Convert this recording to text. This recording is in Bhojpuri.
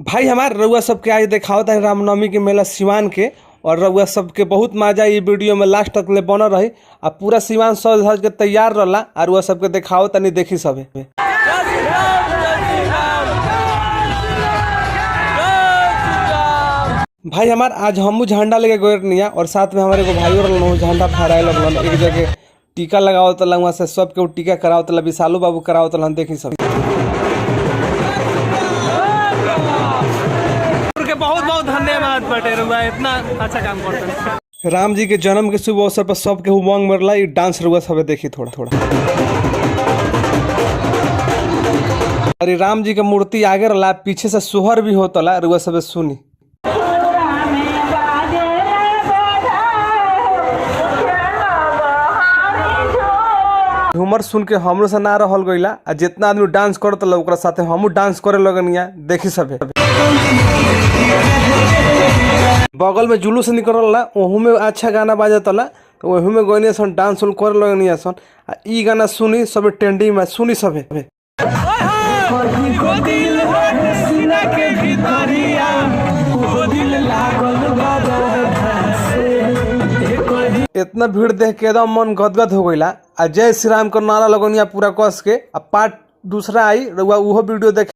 भाई हमार रउआ सबके आज देखावत है रामनवमी के मेला सिवान के। और रउआ सबके बहुत मजा ये वीडियो में लास्ट तक ले बनल रही। आ पूरा सिवान सज धज के तैयार रहा और रउआ सबके देखावत तनी देखी सबे। भाई हमार आज हमू झंडा लेके गए निया और साथ में हमारे को भाई और झंडा फहराए लगल एक जगह टीका लगावत वहाँ से सबके टीका करावत विशालू बाबू करावत देखी सब। बहुत बहुत धन्यवाद बटे रुआ इतना अच्छा काम करते हैं। राम जी के जन्म के शुभ अवसर पर सबके उमंग में रहा डांस रुआ सब देखी थोड़ा थोड़ा। अरे राम जी के मूर्ति आगे रहा पीछे से सोहर भी होता रुआ सब सुनी। झूमर सुन के हमरो से ना रहल गइला आ जितना आदमी डांस करत ओकरा साथे हमहू डांस करे लगनिया देखी सबे। बगल में जुलूस निकलला ओहू में अच्छा गाना बाजतला तो ओहू में गइनी सन डांस उल करे लगनिया सन। आ ई गाना सुनी सबे ट्रेंडिंग में सुनी सबे। इतना भीड़ देख के एकदम मन गदगद हो गइला। आ जय श्री राम का नारा लगनिया पूरा कस के। आ पार्ट दूसरा आई रउआ उहो वीडियो देख।